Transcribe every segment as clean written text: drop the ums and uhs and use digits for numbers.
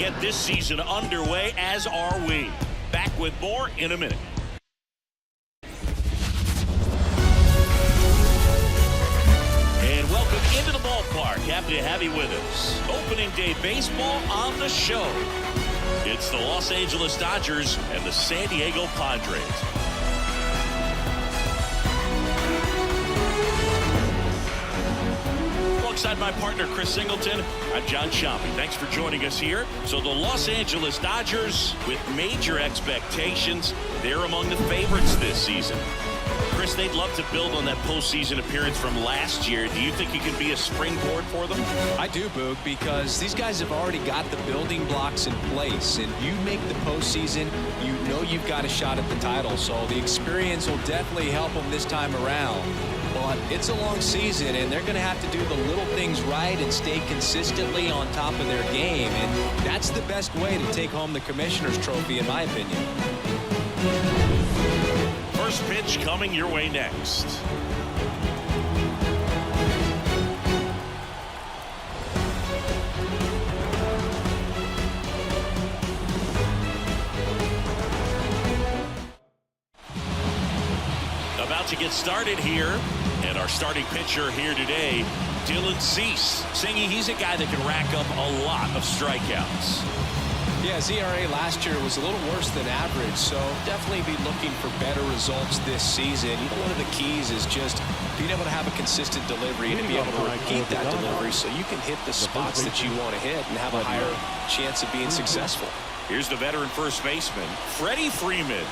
get this season underway, as are we. Back with more in a minute. And welcome into the ballpark. Happy to have you with us. Opening day baseball on the show. It's the Los Angeles Dodgers and the San Diego Padres. Alongside my partner Chris Singleton, I'm John Shopping. Thanks for joining us here. So the Los Angeles Dodgers, with major expectations, they're among the favorites this season. Chris, they'd love to build on that postseason appearance from last year. Do you think it could be a springboard for them? I do, Boog, because these guys have already got the building blocks in place. And you make the postseason, you know you've got a shot at the title. So the experience will definitely help them this time around. But it's a long season, and they're going to have to do the little things right and stay consistently on top of their game. And that's the best way to take home the Commissioner's Trophy, in my opinion. First pitch coming your way next. About to get started here, and our starting pitcher here today, Dylan Cease. Singy, he's a guy that can rack up a lot of strikeouts. Yeah, his ERA last year was a little worse than average, so definitely be looking for better results this season. You know, one of the keys is just being able to have a consistent delivery and to be able to repeat that delivery so you can hit the spots that you want to hit and have a higher chance of being successful. Here's the veteran first baseman, Freddie Freeman.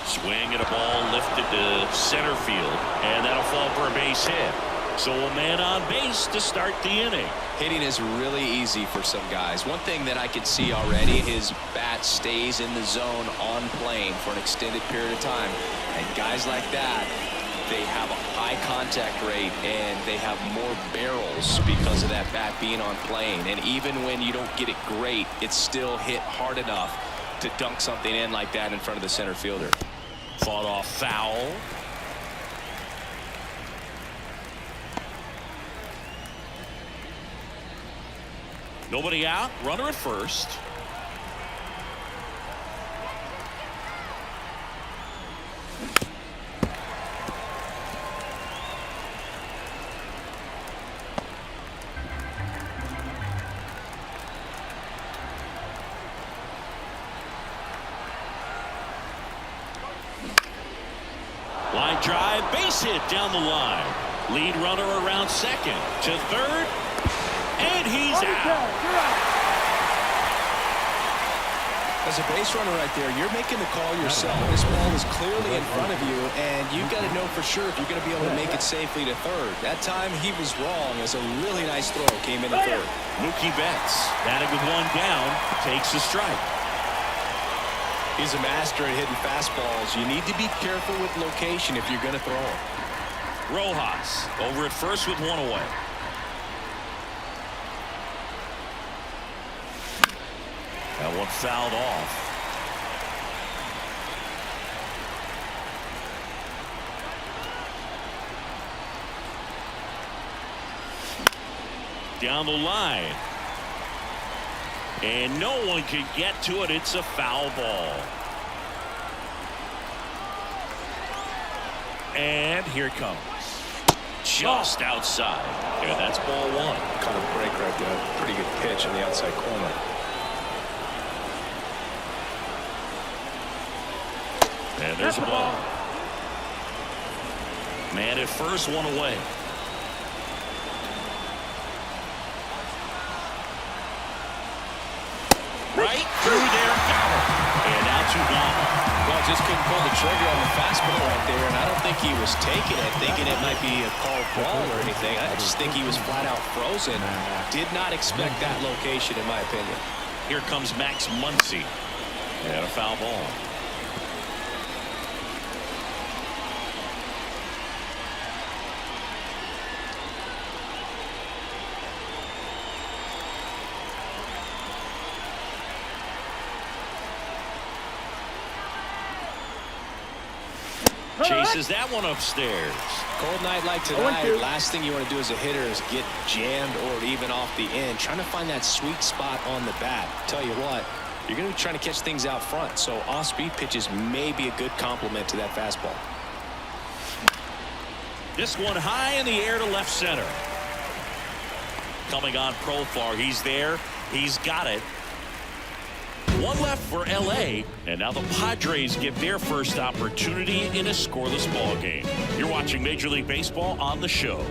Swing and a ball lifted to center field, and that'll fall for a base hit. So a man on base to start the inning. Hitting is really easy for some guys. One thing that I can see already, his bat stays in the zone on plane for an extended period of time. And guys like that, they have a high contact rate and they have more barrels because of that bat being on plane. And even when you don't get it great, it's still hit hard enough to dunk something in like that in front of the center fielder. Fought off foul. Nobody out, runner at first. Line drive, base hit down the line. Lead runner around second to third. And he's out. As a base runner right there, you're making the call yourself. This ball is clearly in front of you, and you've got to know for sure if you're going to be able to make it safely to third. That time he was wrong as a really nice throw came in to third. Mookie Betts, batting with one down, takes a strike. He's a master at hitting fastballs. You need to be careful with location if you're going to throw him. Rojas over at first with one away. That one fouled off. Down the line. And no one can get to it. It's a foul ball. And here it comes. Just outside. And that's ball one. Kind of break right there. Pretty good pitch in the outside corner. And there's a ball. Man at first, one away. Right through there, got it. And now two gone. Well, just couldn't pull the trigger on the fastball right there, and I don't think he was taking it, thinking it might be a called ball or anything. I just think he was flat out frozen. Did not expect that location, in my opinion. Here comes Max Muncy. And a foul ball. Chases that one upstairs. Cold night like tonight, last thing you want to do as a hitter is get jammed or even off the end. Trying to find that sweet spot on the bat. Tell you what, you're going to be trying to catch things out front, so off-speed pitches may be a good complement to that fastball. This one high in the air to left center. Coming on Profar, he's there, he's got it. One left for LA, and now the Padres get their first opportunity in a scoreless ball game. You're watching Major League Baseball on the show.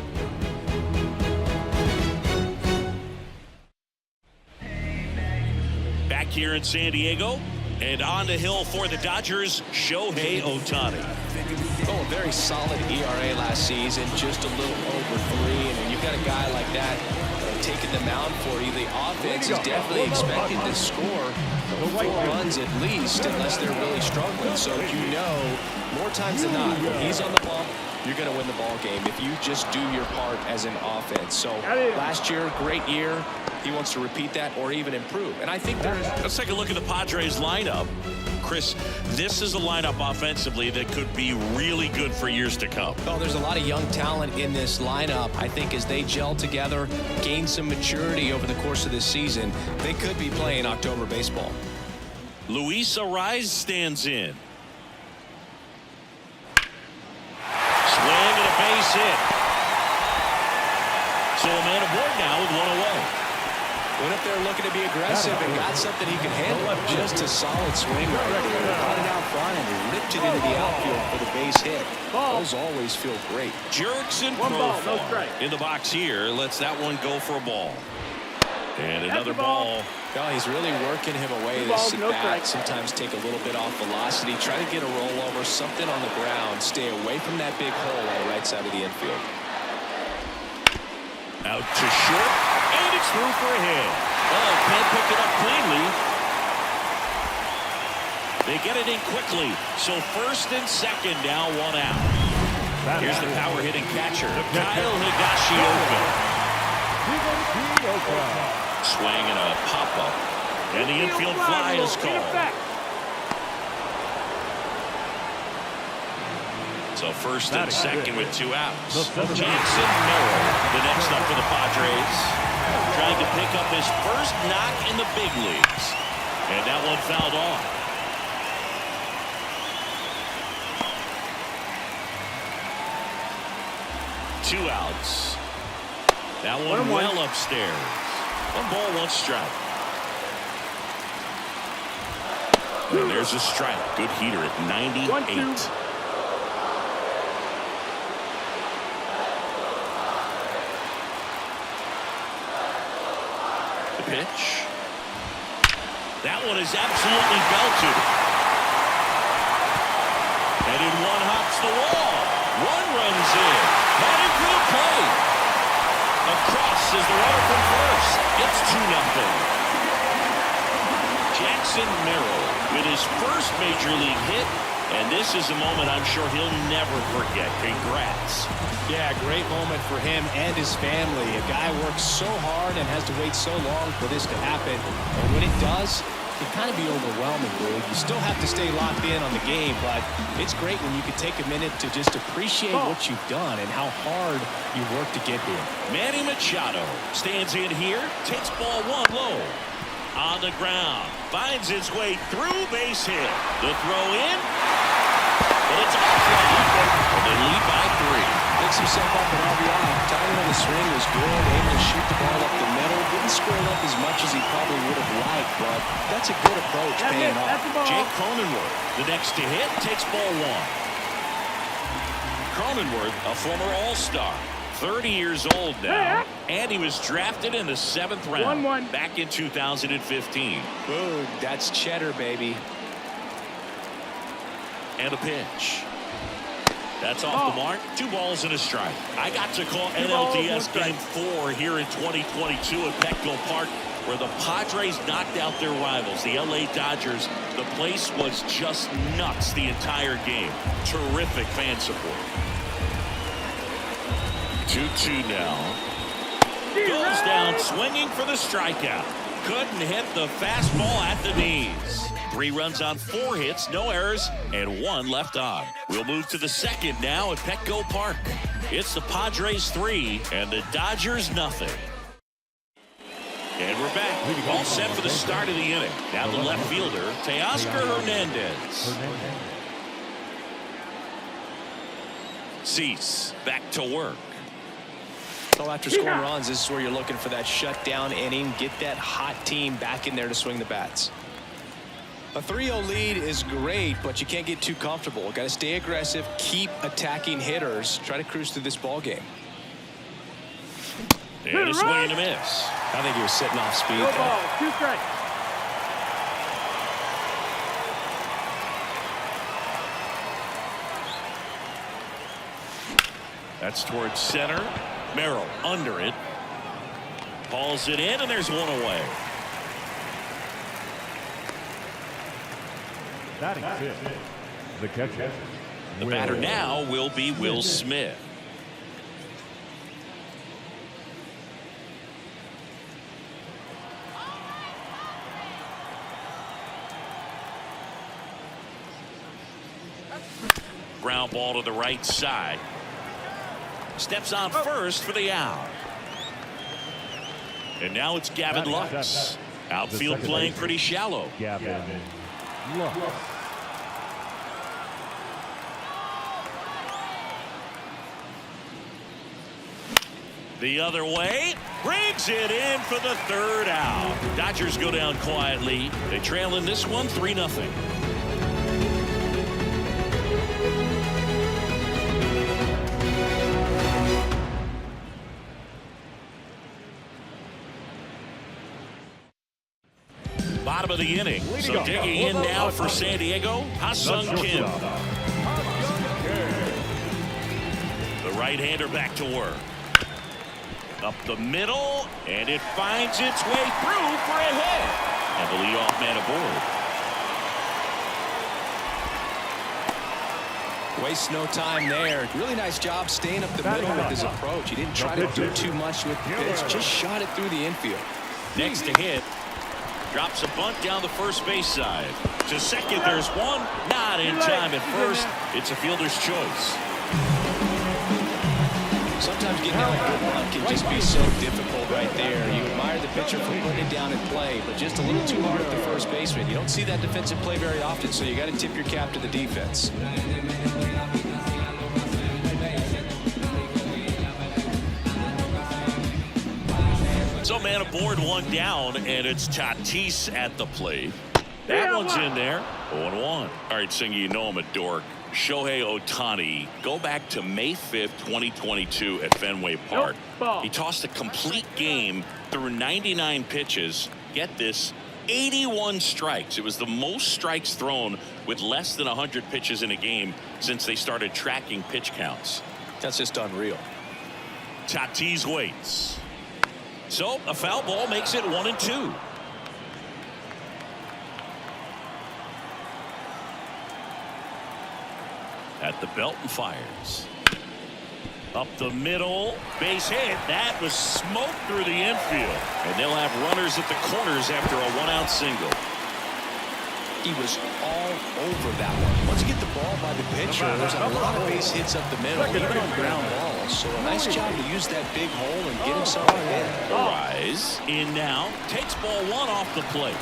Back here in San Diego, and on the hill for the Dodgers, Shohei Ohtani. Oh, a very solid ERA last season, just a little over 3, and when you've got a guy like that taking the mound for you, the offense is definitely expected to score 4 runs at least, unless they're really struggling. So you know, more times than not, when he's on the bump, you're going to win the ball game if you just do your part as an offense. So last year, great year. He wants to repeat that or even improve. And I think let's take a look at the Padres lineup. Chris, this is a lineup offensively that could be really good for years to come. Oh, there's a lot of young talent in this lineup. I think as they gel together, gain some maturity over the course of this season, they could be playing October baseball. Luis Arraez stands in. Swing and a base hit. So a man aboard now with 1 away. Went up there looking to be aggressive and got something he can handle. Just a solid swing right there. Caught it out front and ripped it into the outfield for the base hit. Those always feel great. Jurickson Profar in the box here lets that one go for a ball. And another ball. No, he's really working him away. This sit back, sometimes take a little bit off velocity, try to get a rollover, something on the ground, stay away from that big hole on the right side of the infield. Out to short, and it's through for a hit. Oh, can't pick it up cleanly. They get it in quickly, so first and second now, 1 out. Here's the power hitting catcher, Kyle Higashioka. Swing and a pop-up, and the infield fly is called. So first and second with 2 outs. Jackson Merrill, the next up for the Padres, trying to pick up his first knock in the big leagues. And that one fouled off. Two outs. That one well upstairs. 1 ball, 1 strike. And there's a strike. Good heater at 98. Pitch. That one is absolutely belted. And in one hops the wall. One runs in. Headed for the plate. Across is the runner from first. It's 2-0. Jackson Merrill with his first major league hit. And this is a moment I'm sure he'll never forget. Congrats. Yeah, great moment for him and his family. A guy works so hard and has to wait so long for this to happen. And when it does, it can kind of be overwhelming, dude. You still have to stay locked in on the game, but it's great when you can take a minute to just appreciate what you've done and how hard you worked to get here. Manny Machado stands in here, takes ball 1 low. On the ground, finds its way through, base hit. The throw in, but it's offline. And they lead by 3. Picks himself up an RBI. Timing on the swing was good, able to shoot the ball up the middle. Didn't square it up as much as he probably would have liked, but that's a good approach, paying off. Jake Cronenworth, the next to hit, takes ball 1. Cronenworth, a former All-Star. 30 years old now, and he was drafted in the 7th round back in 2015. Boom, that's cheddar, baby. And a pitch. That's off the mark. 2 balls and a strike. I got to call NLDS Game 4 here in 2022 at Petco Park, where the Padres knocked out their rivals, the LA Dodgers. The place was just nuts the entire game. Terrific fan support. 2-2 now. Goes down swinging for the strikeout. Couldn't hit the fastball at the knees. 3 runs on 4 hits, no errors, and 1 left on. We'll move to the second now at Petco Park. It's the Padres 3 and the Dodgers nothing. And we're back. All set for the start of the inning. Now the left fielder, Teoscar Hernandez. Cease back to work. So after scoring runs, this is where you're looking for that shutdown inning. Get that hot team back in there to swing the bats. A 3-0 lead is great, but you can't get too comfortable. Got to stay aggressive, keep attacking hitters, try to cruise through this ball game. And a swing and a miss. I think he was sitting off speed. No ball, 2 strikes. That's towards center. Merrill under it. Hauls it in, and there's one away. Batting fifth, the catcher. The batter now will be Will Smith. Ground ball to the right side. Steps on first for the out. And now it's Gavin Lux. Outfield playing pretty shallow. Gavin Lux. The other way, brings it in for the third out. Dodgers go down quietly. They trail in this one 3-0. Bottom of the inning. So digging in now for San Diego, Ha-Sung Kim. The right-hander back to work. Up the middle, and it finds its way through for a hit. And the leadoff man aboard. Wastes no time there. Really nice job staying up the middle with his approach. He didn't try to do too much with the pitch, just shot it through the infield. Next to hit. Drops a bunt down the first base side. To second, there's one. Not in time at first. It's a fielder's choice. Sometimes getting out a good run can just be so difficult right there. You admire the pitcher for putting it down in play, but just a little too hard at the first baseman. You don't see that defensive play very often, so you got to tip your cap to the defense. So man aboard, one down, and it's Tatis at the plate. That one's in there. 0-1. All right, Singy, you know I'm a dork. Shohei Ohtani, go back to May 5th, 2022 at Fenway Park. He tossed a complete game through 99 pitches. Get this, 81 strikes. It was the most strikes thrown with less than 100 pitches in a game since they started tracking pitch counts. That's just unreal. Tatis waits. So a foul ball makes it 1-2. At the belt and fires. Up the middle, base hit. That was smoked through the infield. And they'll have runners at the corners after a one-out single. He was all over that one. Once you get the ball by the pitcher, there's a lot of base hits up the middle, even on ground balls. So a nice job to use that big hole and get himself ahead. The rise in now, takes ball one off the plate.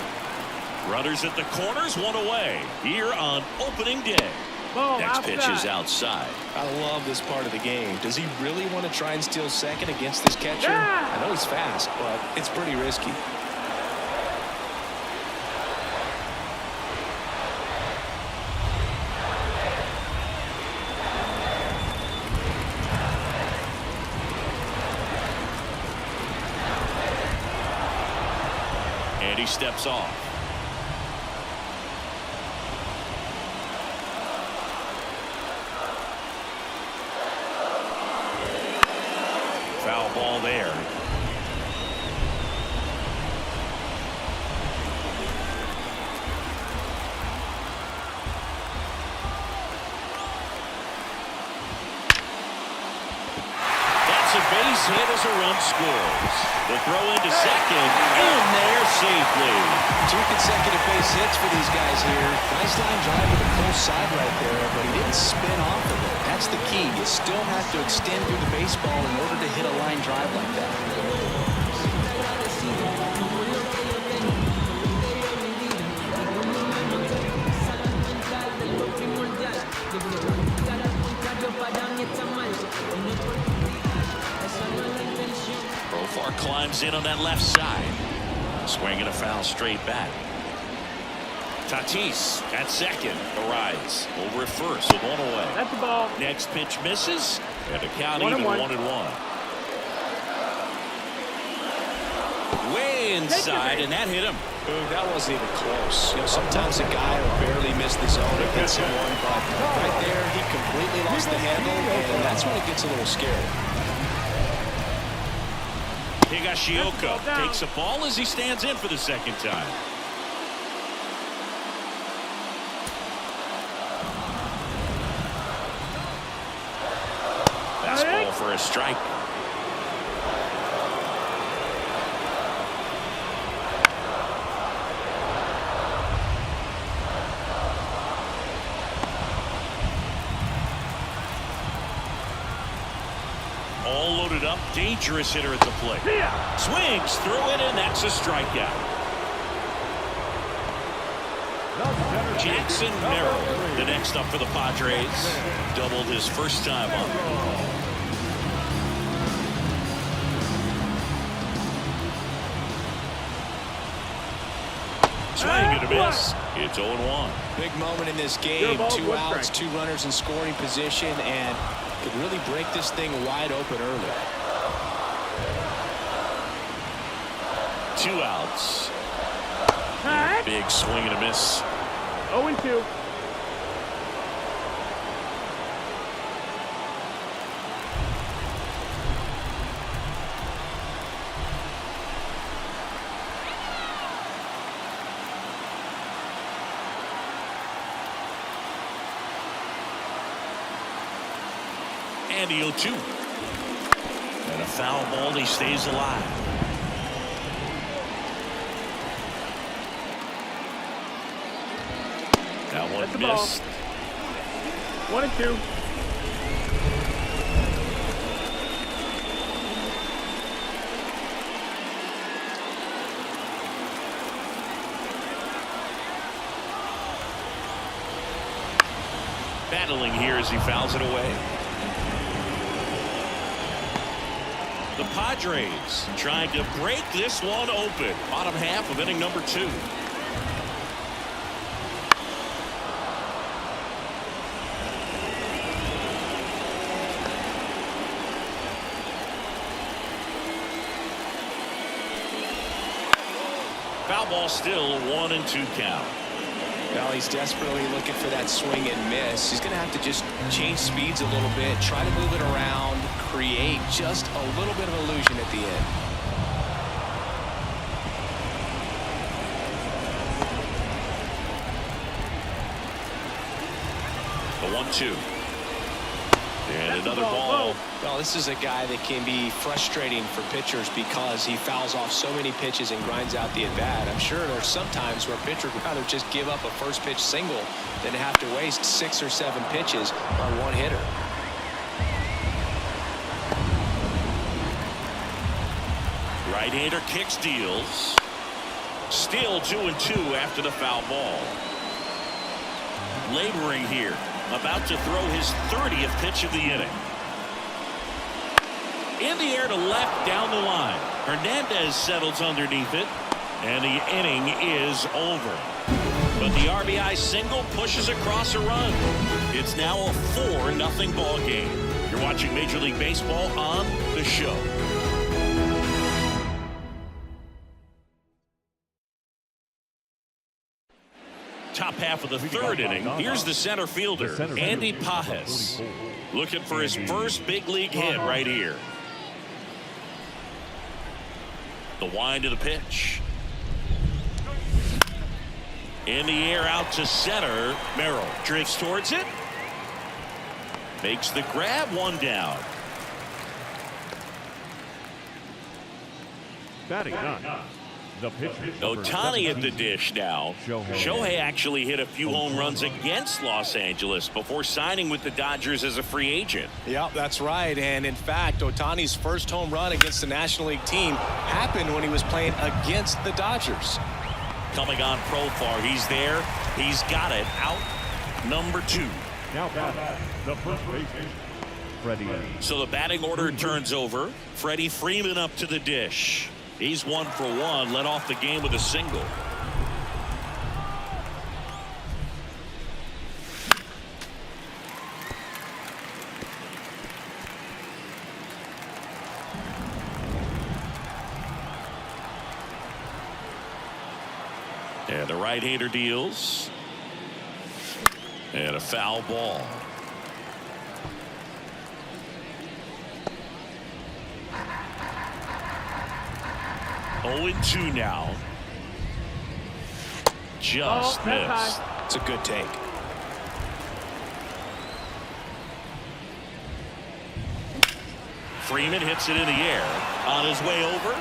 Runners at the corners, one away here on opening day. Next pitch is outside. I love this part of the game. Does he really want to try and steal second against this catcher? I know he's fast, but it's pretty risky. And he steps off. Foul ball there. That's a base hit as a run scores. The throw into second, in there safely. 2 consecutive base hits for these guys here. Nice line drive with a close side right there, but he didn't spin off of it. That's that's the key. You still have to extend through the baseball in order to hit a line drive like that. Profar climbs in on that left side. Swinging a foul straight back. Tatis at second. Arrives over at first with one away. That's the ball. Next pitch misses. And the count even 1-1. Way inside, and that hit him. Ooh, that wasn't even close. You know, sometimes a guy will barely miss the zone and hit someone, but right there, he completely lost the handle, and that's when it gets a little scary. Higashioka takes a ball as he stands in for the second time. Fastball for a strike. All loaded up, dangerous hitter at the plate. Swings through it, and that's a strikeout. Jackson Merrill, the next up for the Padres, doubled his first time up. Swing and a miss. It's 0-1. Big moment in this game. 2 outs, 2 runners in scoring position, and could really break this thing wide open early. 2 outs. Big swing and a miss. 0-2. And the 0-2. And a foul ball, he stays alive. That one missed. 1-2. Battling here as he fouls it away. The Padres trying to break this one open. Bottom half of inning number 2. Foul ball, still 1-2 count. Well, he's desperately looking for that swing and miss. He's going to have to just change speeds a little bit, try to move it around, create just a little bit of illusion at the end. The 1-2. And another ball. Well, this is a guy that can be frustrating for pitchers because he fouls off so many pitches and grinds out the at-bat. I'm sure there's some times where a pitcher would rather just give up a first pitch single than have to waste 6 or 7 pitches on one hitter. Right-hander kicks, deals. Still 2-2 after the foul ball. Laboring here. About to throw his 30th pitch of the inning. In the air to left, down the line. Hernandez settles underneath it, and the inning is over. But the RBI single pushes across a run. It's now a 4-0 ball game. You're watching Major League Baseball on The Show. Top half of the 3rd inning. Here's the center fielder, Andy Pajes, looking for his first big league hit right here. The wind of the pitch. In the air out to center. Merrill drifts towards it. Makes the grab, 1 down. Batting 9. The pitcher. Ohtani at the dish now. Shohei actually hit a few home runs against Los Angeles before signing with the Dodgers as a free agent. Yeah, that's right. And in fact, Ohtani's first home run against the National League team happened when he was playing against the Dodgers. Coming on profile, he's there. He's got it. Out number 2. Now back the first baseman, Freddie. So the batting order turns over. Freddie Freeman up to the dish. He's 1 for 1, led off the game with a single. And the right-hander deals. And a foul ball. Oh, 0-2 now. Just missed. It's a good take. Freeman hits it in the air. On his way over.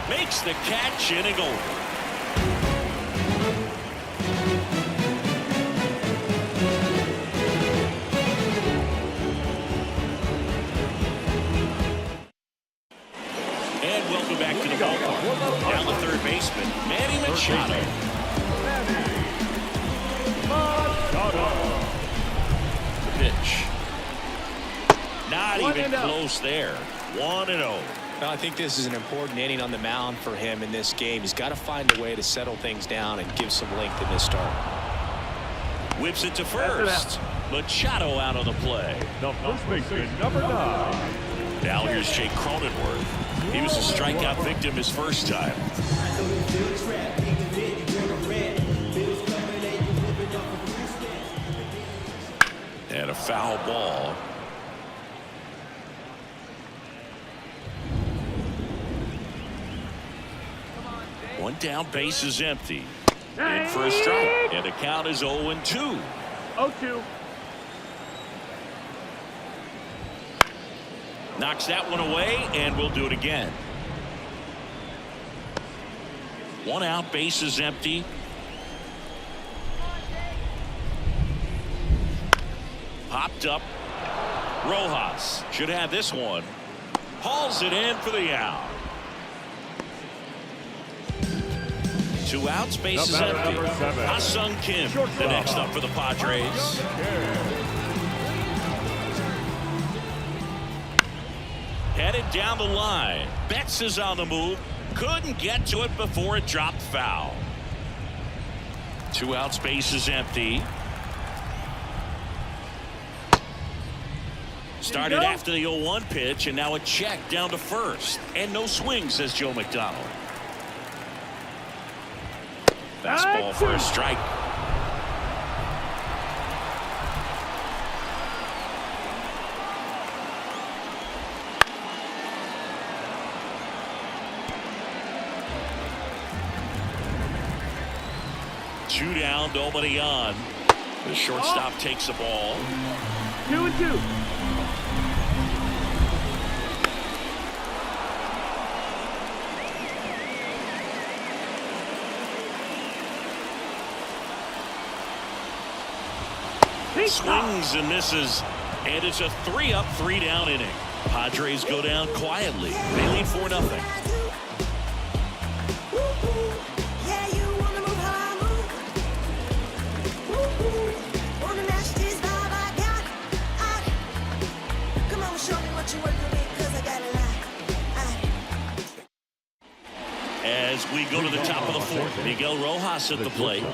Makes the catch, inning over. And welcome back to the ballpark. Down the third baseman, Manny Machado. The pitch. Not even close there. 1-0. Well, I think this is an important inning on the mound for him in this game. He's got to find a way to settle things down and give some length in this start. Whips it to first. Machado out of the play. The first baseman, number 9. Now here's Jake Cronenworth. He was a strikeout victim his first time. And a foul ball. One down, base is empty. In for a strike. And the count is 0-2. 0-2. Knocks that one away, and we'll do it again. One out, base is empty. Popped up. Rojas should have this one. Hauls it in for the out. 2 outs, base is empty. Ha-Sung Kim, the next up for the Padres. Headed down the line. Betts is on the move. Couldn't get to it before it dropped foul. 2 outs, base is empty. Started after the 0-1 pitch, and now a check down to first. And no swing, says Joe McDonald. Fastball for a strike. Two down, nobody on. The shortstop takes the ball. 2-2. Swings and misses, and it's a 3-up, 3-down inning. Padres go down quietly. They lead 4-0. As we go to the top of the 4th, Miguel Rojas at the plate.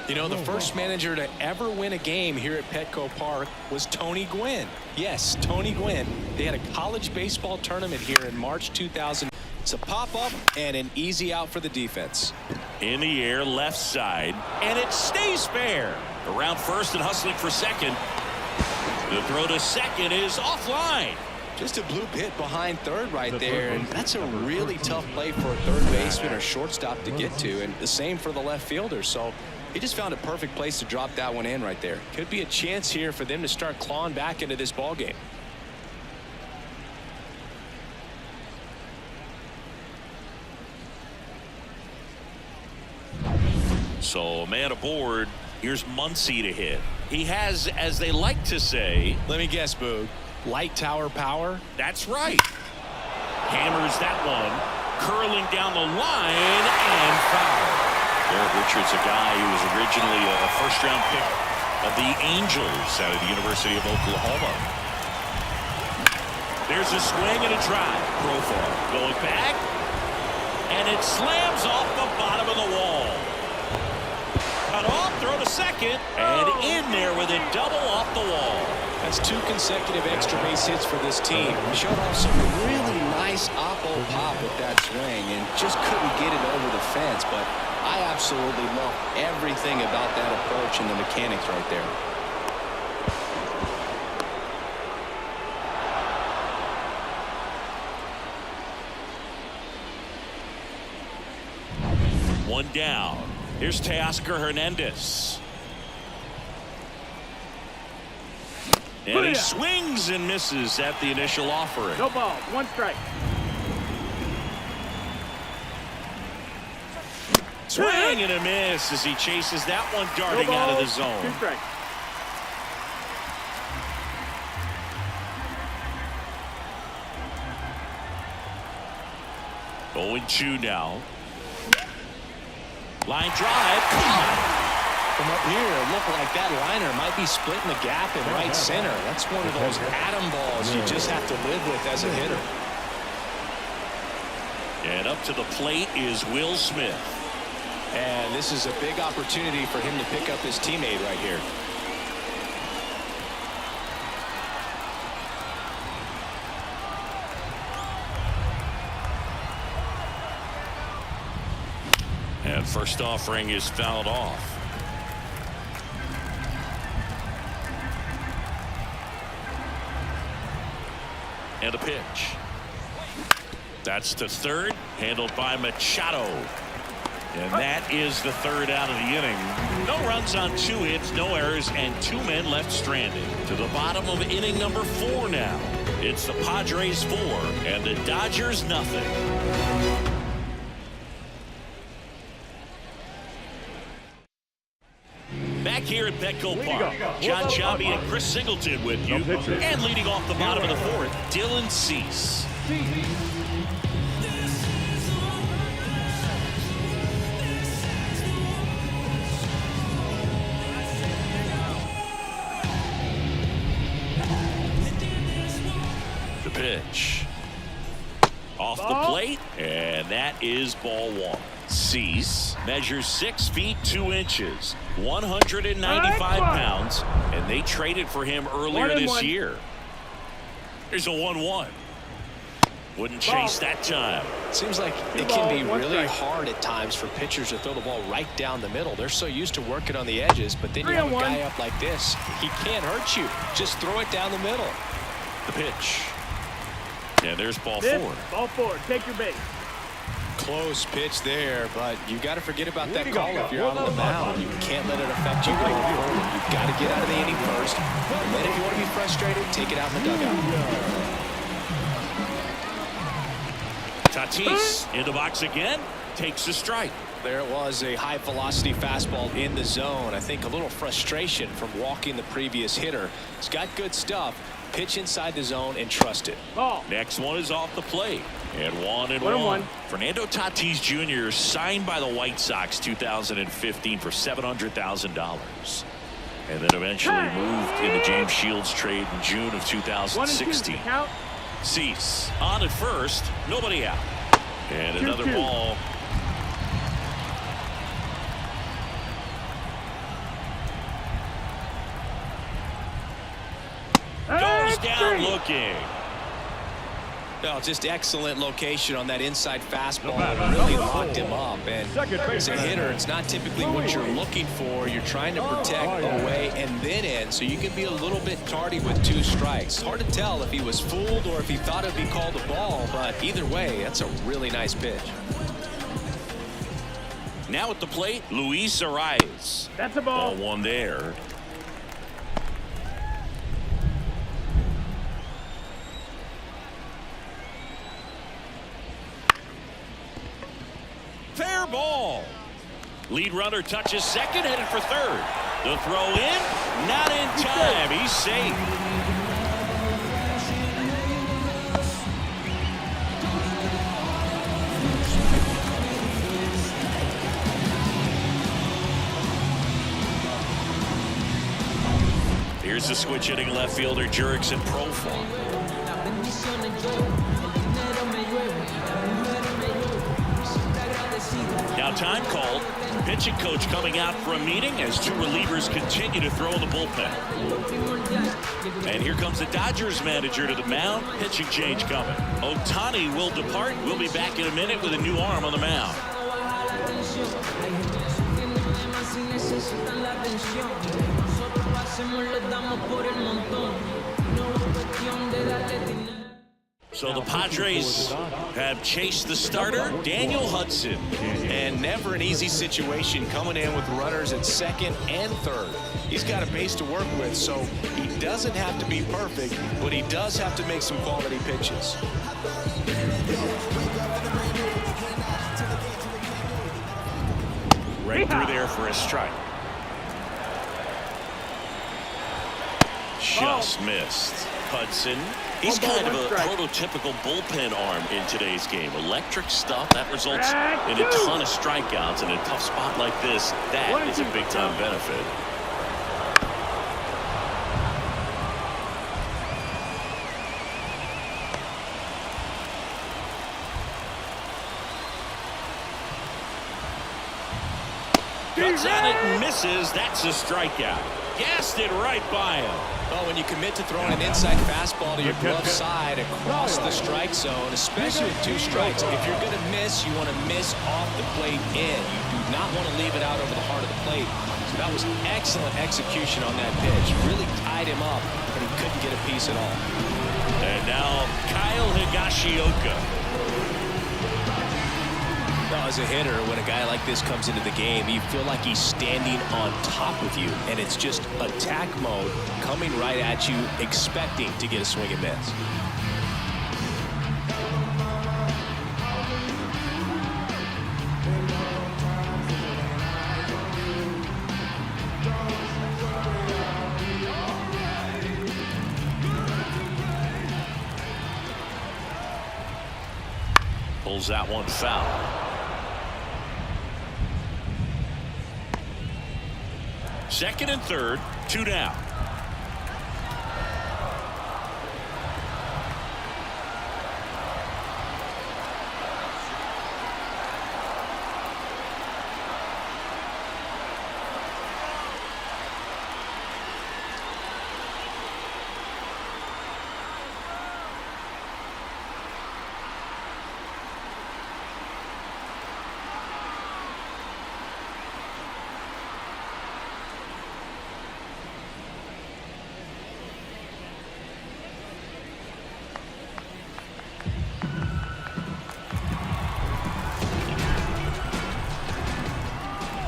You know, the first manager to ever win a game here at Petco Park was Tony Gwynn. Yes, Tony Gwynn. They had a college baseball tournament here in March 2000. It's a pop-up and an easy out for the defense. In the air, left side, and it stays fair. Around first and hustling for second. The throw to second is offline. Just a bloop hit behind third right there, and that's a really tough play for a third baseman or shortstop to get to, and the same for the left fielder. So he just found a perfect place to drop that one in right there. Could be a chance here for them to start clawing back into this ball game. So a man aboard. Here's Muncy to hit. He has, as they like to say, let me guess, Boog, light tower power. That's right. Hammers that one, curling down the line and foul. Eric Richards, a guy who was originally a first-round pick of the Angels out of the University of Oklahoma. There's a swing and a drive. Profar going back, and it slams off the bottom of the wall. Cut off, throw to second, and in there with a double off the wall. That's 2 consecutive extra base hits for this team. Showed off some really nice oppo pop with that swing and just couldn't get it over the fence. But I absolutely love everything about that approach and the mechanics right there. One down. Here's Teoscar Hernandez. And he swings and misses at the initial offering. No ball, 1 strike. Swing and a miss as he chases that one darting out of the zone. 2 strikes. Oh, 0-2 now. Line drive. From up here, it looked like that liner might be splitting the gap in right center. That's one of those atom balls you just have to live with as a hitter. And up to the plate is Will Smith. And this is a big opportunity for him to pick up his teammate right here. And first offering is fouled off. And a pitch. That's to third, handled by Machado. And that is the third out of the inning. No runs on 2 hits, no errors, and 2 men left stranded. To the bottom of inning number 4 now. It's the Padres 4 and the Dodgers nothing. Back here at Petco Park, John Choppy and Chris Singleton with you. And leading off the bottom of the 4th, Dylan Cease. The pitch. Off the plate, and that is ball 1. Cease measures 6 feet 2 inches, 195 pounds, and they traded for him earlier this year. There's a 1-1. Wouldn't chase that time. Seems like it can be really hard at times for pitchers to throw the ball right down the middle. They're so used to working on the edges, but then you have a guy up like this. He can't hurt you. Just throw it down the middle. The pitch. And there's ball 4. Ball 4. Take your base. Close pitch there, but you got to forget about that call if you're out on the mound. You can't let it affect you going forward. You've got to get out of the inning first, and then if you want to be frustrated, take it out in the dugout. Tatis in the box again, takes a strike. There it was, a high velocity fastball in the zone. I think a little frustration from walking the previous hitter. He's got good stuff. Pitch inside the zone and trust it. Next one is off the plate. And 1-1. Fernando Tatis Jr. signed by the White Sox 2015 for $700,000. And then eventually moved in the James Shields trade in June of 2016. Cease on at first, nobody out. And another ball. Goes down looking. No, just excellent location on that inside fastball. Really locked him up. And as a hitter, it's not typically what you're looking for. You're trying to protect away and then in, so you can be a little bit tardy with 2 strikes. Hard to tell if he was fooled or if he thought it'd be called a ball, but either way, that's a really nice pitch. Now at the plate, Luis Arias. That's a ball. Ball 1 there. Fair ball. Lead runner touches second, headed for third. The throw in, not in time. He's safe. Here's the switch hitting left fielder Jurickson Profar. Now time called. Pitching coach coming out for a meeting as two relievers continue to throw in the bullpen. And here comes the Dodgers manager to the mound. Pitching change coming. Ohtani will depart. We'll be back in a minute with a new arm on the mound. So the Padres have chased the starter, Daniel Hudson. And never an easy situation coming in with runners at second and third. He's got a base to work with, so he doesn't have to be perfect, but he does have to make some quality pitches. Right through there for a strike. Just missed. Hudson. He's kind of a prototypical bullpen arm in today's game. Electric stuff that results in a ton of strikeouts. In a tough spot like this, that is a big-time benefit. Cuts on it and misses. That's a strikeout. Gassed it right by him. Well, when you commit to throwing an inside fastball to your glove side across the strike zone, especially with two strikes, if you're going to miss, you want to miss off the plate in. You do not want to leave it out over the heart of the plate. So that was excellent execution on that pitch. Really tied him up, but he couldn't get a piece at all. And now Kyle Higashioka. Now, as a hitter, when a guy like this comes into the game, you feel like he's standing on top of you, and it's just attack mode coming right at you, expecting to get a swing and miss. Pulls that one foul. Second and third, two down.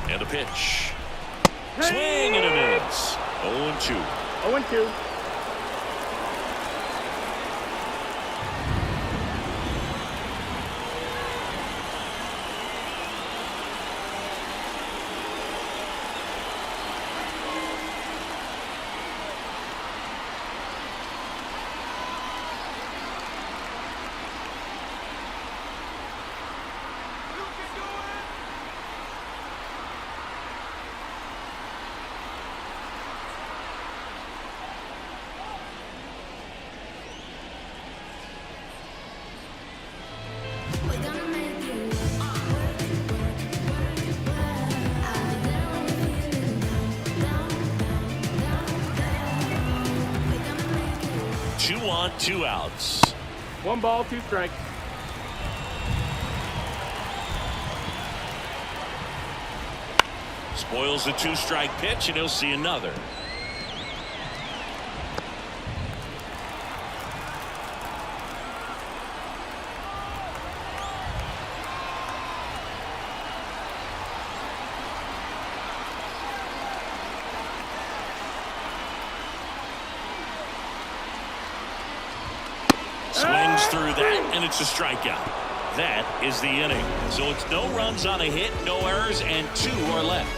And a pitch. Swing and a miss. 0-2. 0-2. Two on, two outs. 1 ball, 2 strikes. Spoils the 2-strike pitch, and he'll see another. Swings through that, and it's a strikeout. That is the inning. So it's no runs on a hit, no errors, and 2 are left.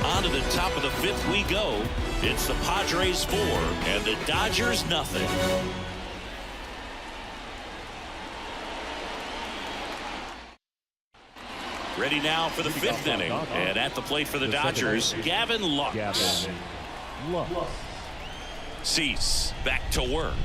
On to the top of the 5th we go. It's the Padres 4 and the Dodgers nothing. Ready now for the 5th inning. And at the plate for the Dodgers, Gavin Lux. Cease back to work.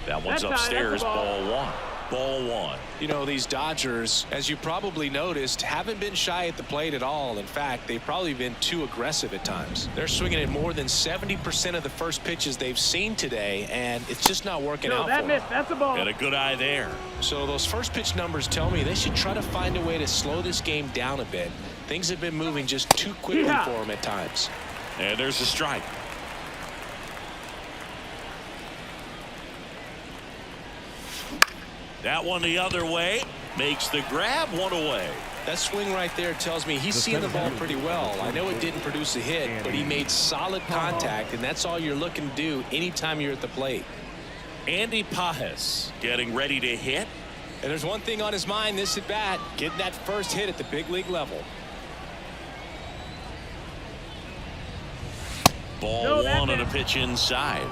That one's upstairs, ball 1. Ball 1. You know, these Dodgers, as you probably noticed, haven't been shy at the plate at all. In fact, they've probably been too aggressive at times. They're swinging at more than 70% of the first pitches they've seen today, and it's just not working out for them. That's a ball. Got a good eye there. So those first pitch numbers tell me they should try to find a way to slow this game down a bit. Things have been moving just too quickly for them at times. And there's a strike. That one the other way. Makes the grab, 1 away. That swing right there tells me he's seeing the ball pretty well. I know it didn't produce a hit, but he made solid contact, and that's all you're looking to do anytime you're at the plate. Andy Pajes getting ready to hit. And there's one thing on his mind this at bat, getting that first hit at the big league level. Ball 1 on a pitch inside.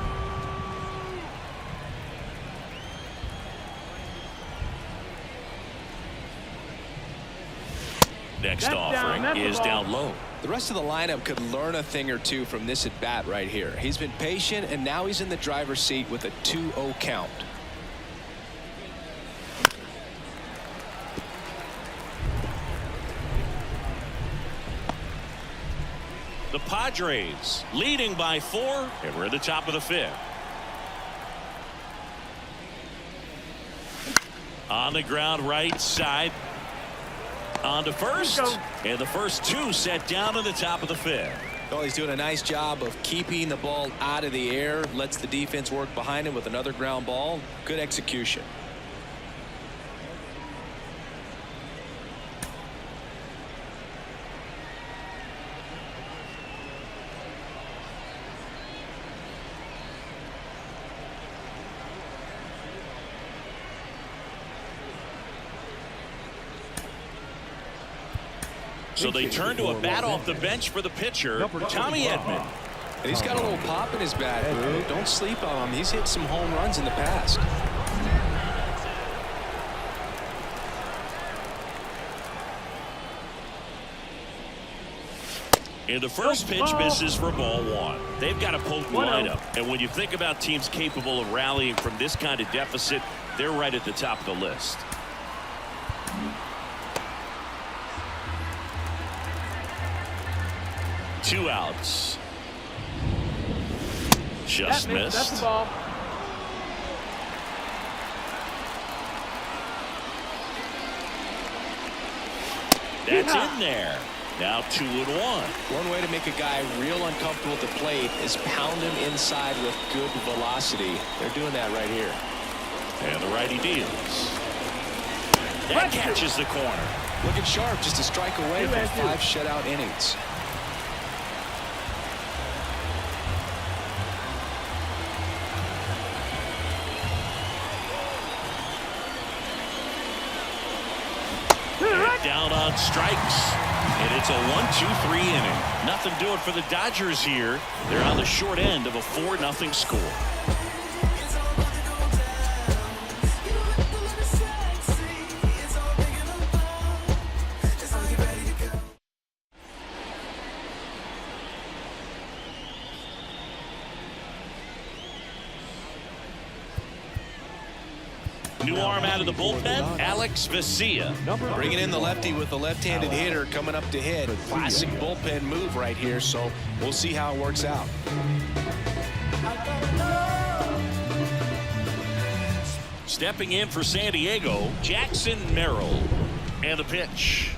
Next offering is down low. The rest of the lineup could learn a thing or two from this at bat right here. He's been patient, and now he's in the driver's seat with a 2-0 count. The Padres leading by 4, and we're at the top of the 5th. On the ground, right side. On to first, and the first 2 set down in the top of the 5th. Well, he's doing a nice job of keeping the ball out of the air, lets the defense work behind him with another ground ball. Good execution. So they turn to a bat off the bench for the pitcher, Tommy Edman. And he's got a little pop in his bat, Drew. Don't sleep on him. He's hit some home runs in the past. And the first pitch misses for ball 1. They've got a potent lineup. And when you think about teams capable of rallying from this kind of deficit, they're right at the top of the list. Two outs. Just missed. That's the ball. That's in there. Now 2-1. One way to make a guy real uncomfortable at the plate is pound him inside with good velocity. They're doing that right here. And the righty deals. That catches the corner. Looking sharp, just a strike away from 5 shutout innings. Down on strikes, and it's a 1-2-3 inning. Nothing doing for the Dodgers here. They're on the short end of a 4-0 score. New arm out of the bullpen, Alex Vesia. Bringing in the lefty with the left-handed hitter coming up to hit. Classic bullpen move right here, so we'll see how it works out. Stepping in for San Diego, Jackson Merrill. And the pitch.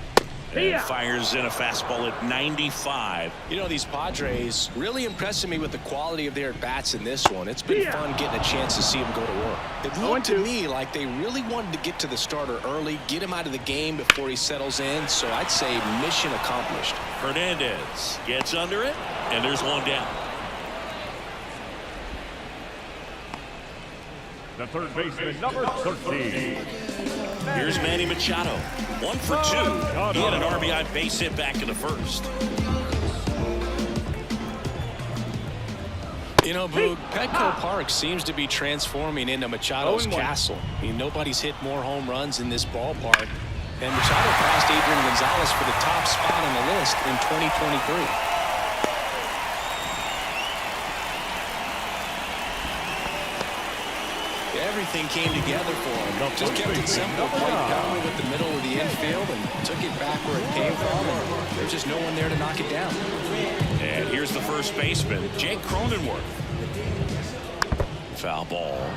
And fires in a fastball at 95. You know, these Padres really impressing me with the quality of their bats in this one. It's been fun getting a chance to see them go to work. It looked to me like they really wanted to get to the starter early, get him out of the game before he settles in. So I'd say mission accomplished. Hernandez gets under it, and there's one down. The third baseman, number 13. Here's Manny Machado. 1 for 2. He had an RBI base hit back in the first. You know, Boog, Petco Park seems to be transforming into Machado's 0-1. castle. I mean, nobody's hit more home runs in this ballpark. And Machado passed Adrian Gonzalez for the top spot on the list in 2023. Everything came together for him. Just kept it simple, played power with the middle of the infield and took it back where it came from. And there's just no one there to knock it down. And here's the first baseman, Jake Cronenworth. Foul ball.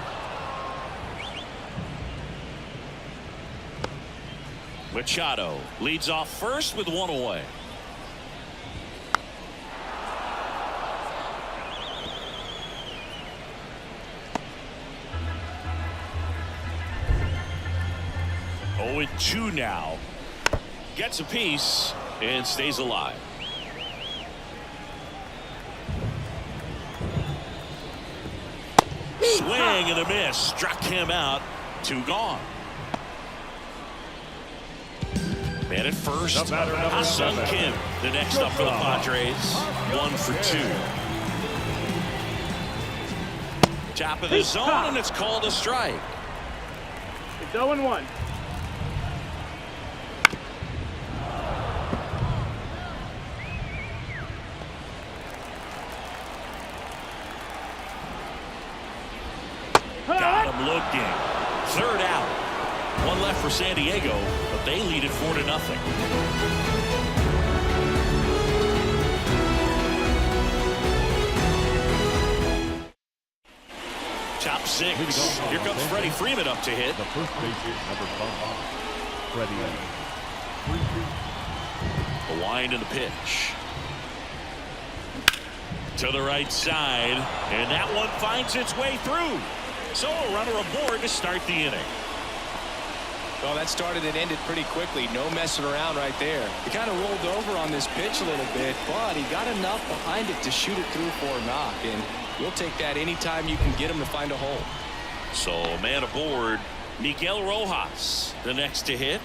Machado leads off first with 1 away. Oh, and 2 now. Gets a piece and stays alive. Swing and a miss. Struck him out. 2 gone. Man at first. Ha-Sung Kim, the next up for the Padres. 1 for 2. Top of the zone, and it's called a strike. It's 0-1. Got him looking. 3rd out. 1 left for San Diego, but they lead it 4-0. Top 6. Here comes Freddie Freeman up to hit. The first baseman, number 5, Freddie. The wind and the pitch. To the right side, and that one finds its way through. So a runner aboard to start the inning. Well, that started and ended pretty quickly. No messing around right there. He kind of rolled over on this pitch a little bit, but he got enough behind it to shoot it through for a knock. And we'll take that anytime you can get him to find a hole. So a man aboard, Miguel Rojas, the next to hit.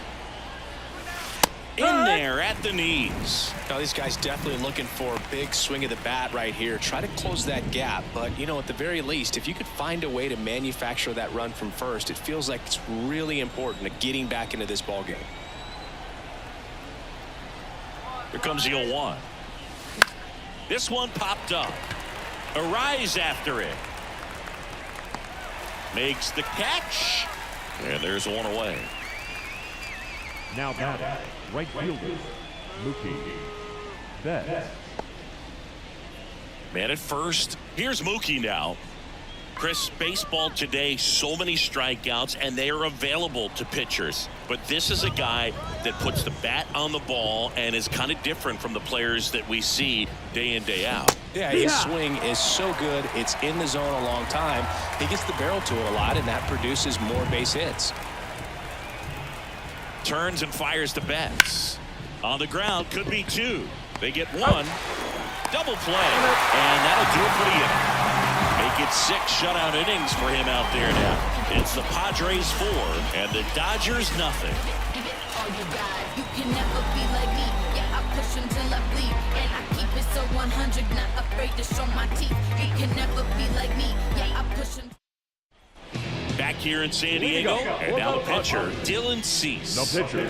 In there at the knees. Now, these guys definitely looking for a big swing of the bat right here. Try to close that gap. But, you know, at the very least, if you could find a way to manufacture that run from first, it feels like it's really important to getting back into this ballgame. Here comes the 0-1. This one popped up. A rise after it. Makes the catch. And there's 1 away. Now batting, right fielder, Mookie Betts. Man at first. Here's Mookie now. Chris, baseball today, so many strikeouts, and they are available to pitchers. But this is a guy that puts the bat on the ball and is kind of different from the players that we see day in, day out. Yeah, his swing is so good. It's in the zone a long time. He gets the barrel to it a lot, and that produces more base hits. Turns and fires to Betts. On the ground, could be 2. They get 1. Double play, and that'll do it for the inning. Make it 6 shutout innings for him out there now. It's the Padres 4 and the Dodgers nothing. You can never be like me. Yeah, I push until I bleed, and I keep it so 100, not afraid to show my teeth. You can never be like me. Yeah, I push until Back here in San Diego, and now the pitcher, Dylan Cease. No pitcher.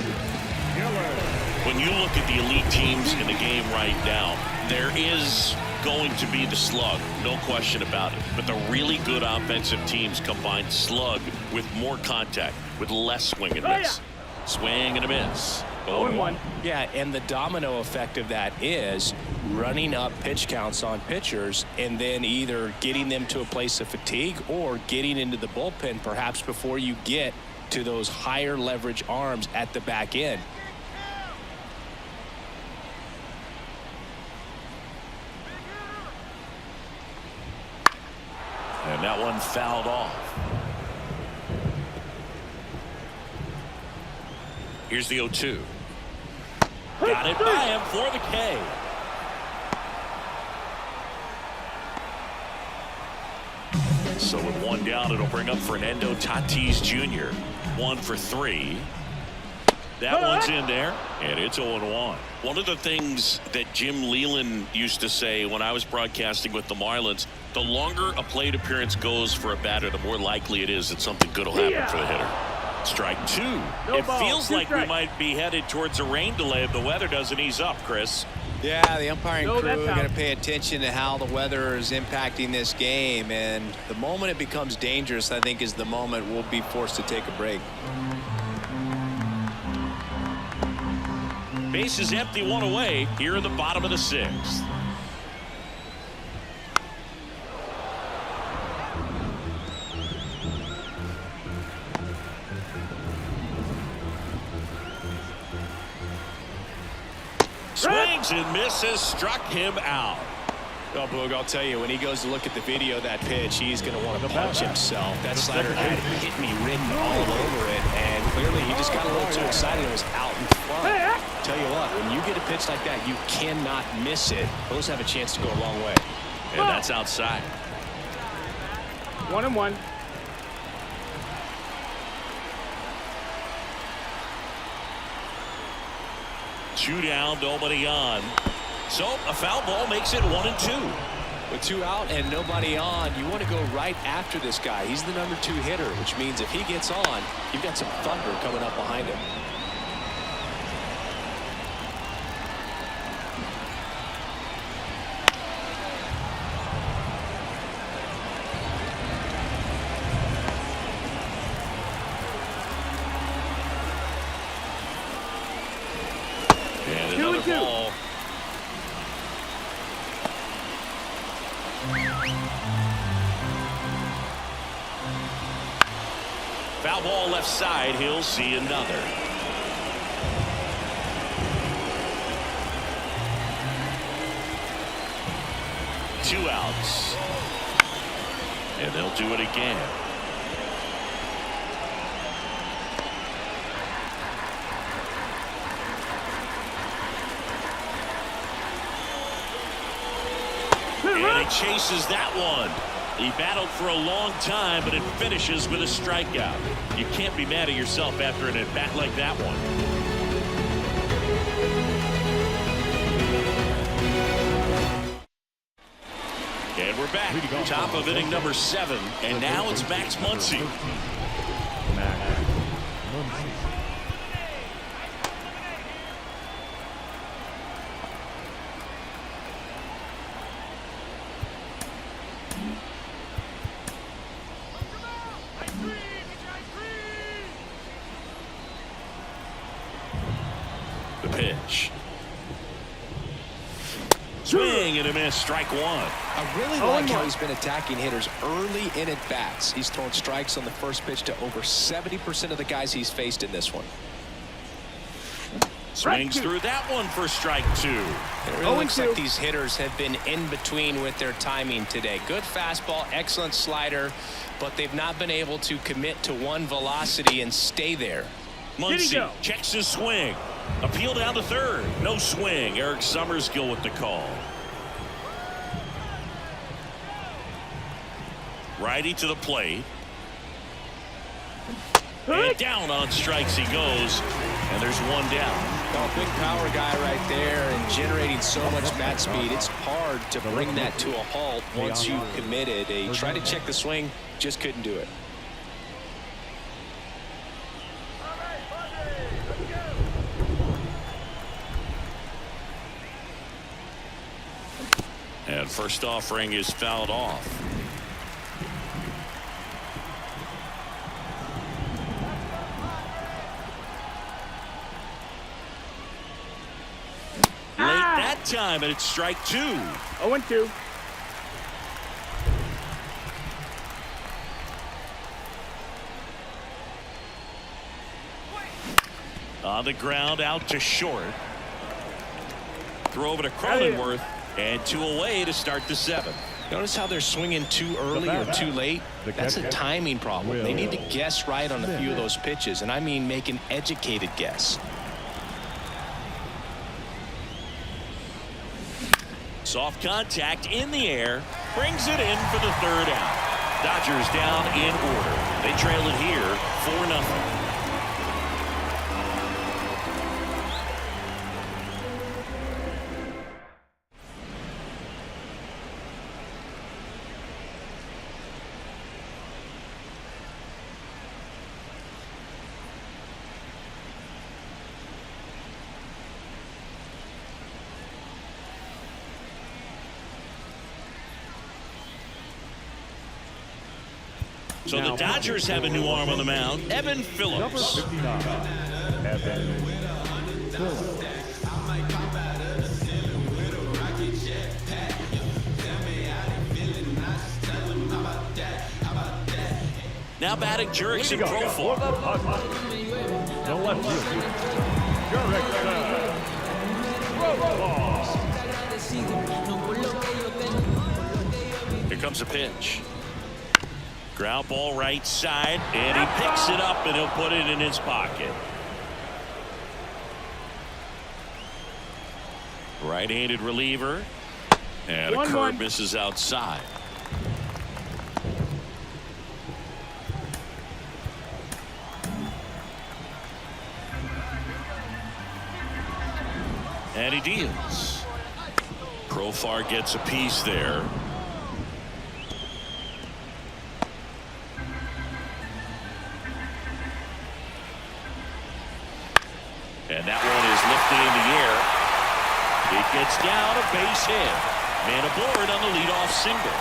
When you look at the elite teams in the game right now, there is going to be the slug, no question about it. But the really good offensive teams combine slug with more contact, with less swing and miss. Swing and a miss. 0-1. Yeah, and the domino effect of that is running up pitch counts on pitchers and then either getting them to a place of fatigue or getting into the bullpen perhaps before you get to those higher leverage arms at the back end. And that one fouled off. Here's the 0-2. Got it by him for the K. So with 1 down, it'll bring up Fernando Tatis Jr. 1 for 3. That one's in there, and it's 0-1. One of the things that Jim Leland used to say when I was broadcasting with the Marlins, the longer a plate appearance goes for a batter, the more likely it is that something good will happen for the hitter. Strike 2. It feels like we might be headed towards a rain delay if the weather doesn't ease up, Chris. Yeah, the umpiring crew are going to pay attention to how the weather is impacting this game, and the moment it becomes dangerous, I think, is the moment we'll be forced to take a break. Base is empty, 1 away here in the bottom of the 6th. Swings and misses, struck him out. Well, Boog, I'll tell you, when he goes to look at the video of that pitch, he's going to want to punch himself. That slider had hit me written all over it, and clearly he just got a little too excited and was out in front. Tell you what, when you get a pitch like that, you cannot miss it. Those have a chance to go a long way. And that's outside. 1-1. Two down, nobody on. So a foul ball makes it 1-2. With 2 out and nobody on, you want to go right after this guy. He's the number 2 hitter, which means if he gets on, you've got some thunder coming up behind him. And another ball. Foul ball left side. He'll see another. Two outs. And they'll do it again. And he chases that one. He battled for a long time, but it finishes with a strikeout. You can't be mad at yourself after an at-bat like that one. And we're back. Top of inning number 7. And now it's Max Muncy. The pitch. Swing and a miss. Strike 1. I really like how he's been attacking hitters early in at bats. He's thrown strikes on the first pitch to over 70% of the guys he's faced in this one. Swings through that one for strike 2. It really looks like these hitters have been in between with their timing today. Good fastball, excellent slider, but they've not been able to commit to one velocity and stay there. Muncy checks his swing. Appeal down to third. No swing. Eric Summerskill with the call. Righty to the plate. And down on strikes he goes. And there's one down. Well, big power guy right there and generating so much bat speed. It's hard to bring that to a halt once you've committed. He tried to check the swing, just couldn't do it. And first offering is fouled off. Late that time, and it's strike 2. 0-2. On the ground, out to short. Throw over to Cronenworth. And 2 away to start the 7th. Notice how they're swinging too early or too late. That's a timing problem. They need to guess right on a few of those pitches, and I mean make an educated guess. Soft contact in the air, brings it in for the 3rd out. Dodgers down in order. They trail it here 4-0. So the Dodgers have a new arm on the mound, Evan Number Phillips. 59, Evan Phillips. Now batting Jurickson Profar. The left fielder, Jurickson Profar. Here comes a pitch. Ground ball right side, and he picks it up, and he'll put it in his pocket. Right-handed reliever, and a curve misses outside. And he deals. Profar gets a piece there. And that one is lifted in the air. It gets down, a base hit. Man aboard on the leadoff single.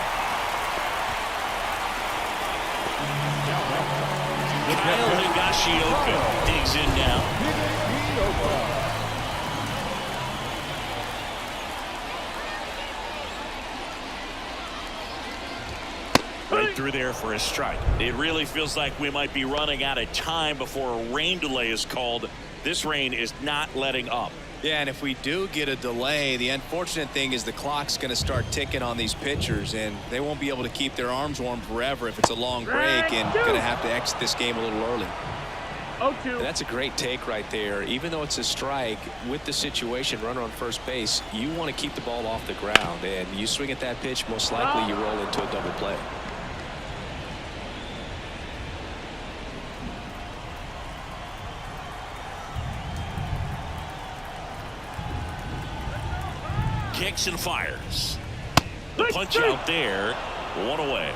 Kyle Higashioka digs in now. Right through there for a strike. It really feels like we might be running out of time before a rain delay is called. This rain is not letting up. Yeah, and if we do get a delay, the unfortunate thing is the clock's going to start ticking on these pitchers, and they won't be able to keep their arms warm forever if it's a long break, and going to have to exit this game a little early. 0-2. That's a great take right there. Even though it's a strike, with the situation, runner on first base, you want to keep the ball off the ground, and you swing at that pitch, most likely you roll into a double play. Kicks and fires. The punch out there, one away.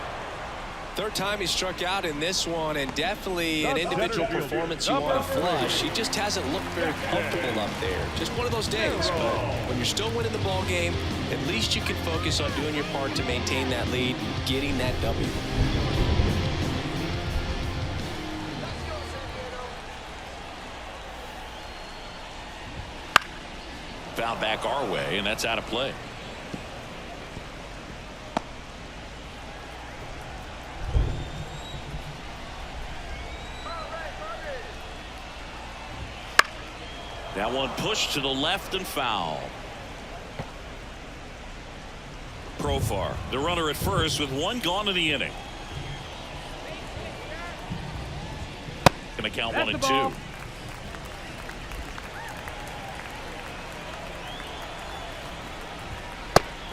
Third time he struck out in this one, and definitely an individual performance you want to flush. He just hasn't looked very comfortable up there. Just one of those days. But when you're still winning the ball game, at least you can focus on doing your part to maintain that lead and getting that W. Foul back our way, and that's out of play. That one pushed to the left and foul. Profar, the runner at first with one gone in the inning. Gonna count 1 and 2.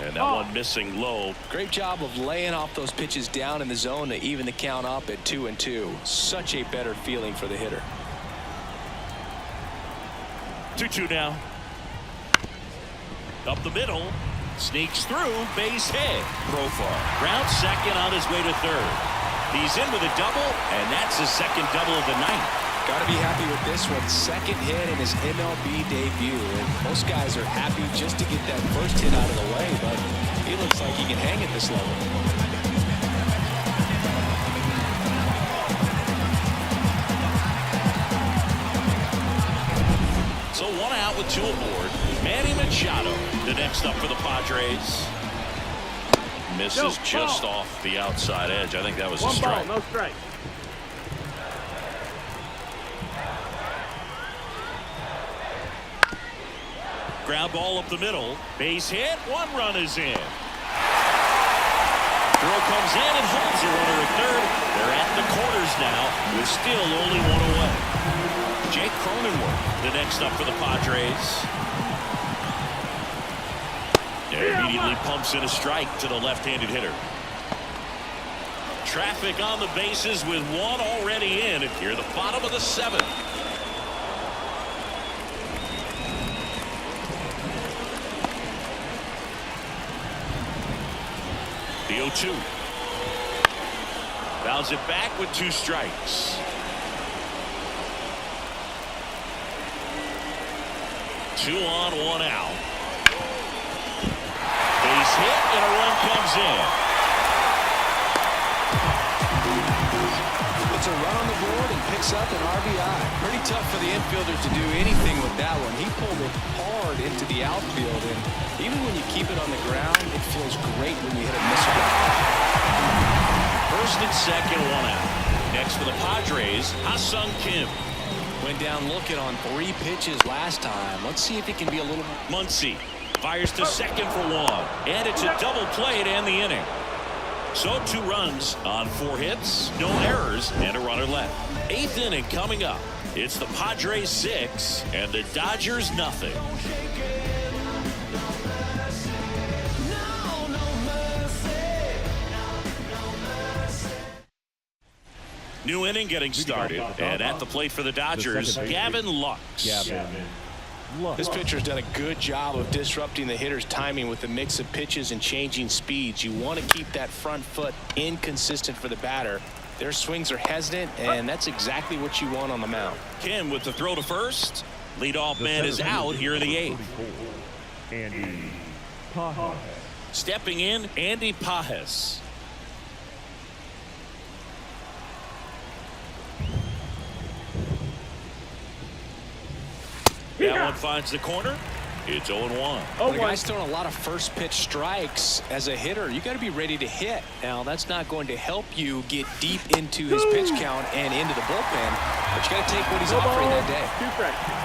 And that one missing low. Great job of laying off those pitches down in the zone to even the count up at 2-2. Such a better feeling for the hitter. 2-2 now. Up the middle. Sneaks through. Base hit. Profar. Ground second on his way to third. He's in with a double, and that's his second double of the night. Got to be happy with this one. Second hit in his MLB debut. And most guys are happy just to get that first hit out of the way, but he looks like he can hang at this level. So 1 out with 2 aboard. Manny Machado, the next up for the Padres. Misses just off the outside edge. I think that was a strike. No strike. Ground ball up the middle. Base hit. 1 run is in. Throw comes in and holds the runner at third. They're at the corners now with still only 1 away. Jake Cronenworth, the next up for the Padres. Immediately pumps in a strike to the left-handed hitter. Traffic on the bases with 1 already in. And here the bottom of the 7th. The 0-2. Bounds it back with 2 strikes. 2 on, 1 out. Base hit and a run comes in. Gets a run on the board and picks up an RBI. Pretty tough for the infielders to do anything with that one. He pulled it hard into the outfield, and even when you keep it on the ground, it feels great when you hit a missile. First and second, one out. Next for the Padres, Ha-Sung Kim. Went down looking on 3 pitches last time. Let's see if he can be a little... Muncy fires to second for one. And it's a double play to end the inning. So 2 runs on 4 hits, no errors, and a runner left. 8th inning coming up. It's the Padres 6 and the Dodgers nothing. New inning getting started, and at the plate for the Dodgers, Gavin Lux. This pitcher's done a good job of disrupting the hitter's timing with the mix of pitches and changing speeds. You want to keep that front foot inconsistent for the batter. Their swings are hesitant, and that's exactly what you want on the mound. Kim with the throw to first. Leadoff man is out here in the 8th. Andy Pajes. Stepping in, Andy Pajes. That one finds the corner. It's 0-1. The guy's throwing a lot of first pitch strikes as a hitter. You got to be ready to hit. Now, that's not going to help you get deep into his pitch count and into the bullpen, but you got to take what he's offering that day.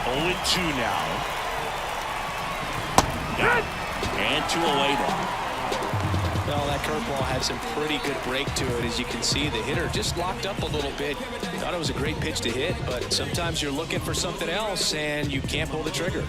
0-2 now. Got it. And 2 away now. Well, that curveball had some pretty good break to it. As you can see, the hitter just locked up a little bit. Thought it was a great pitch to hit, but sometimes you're looking for something else and you can't pull the trigger.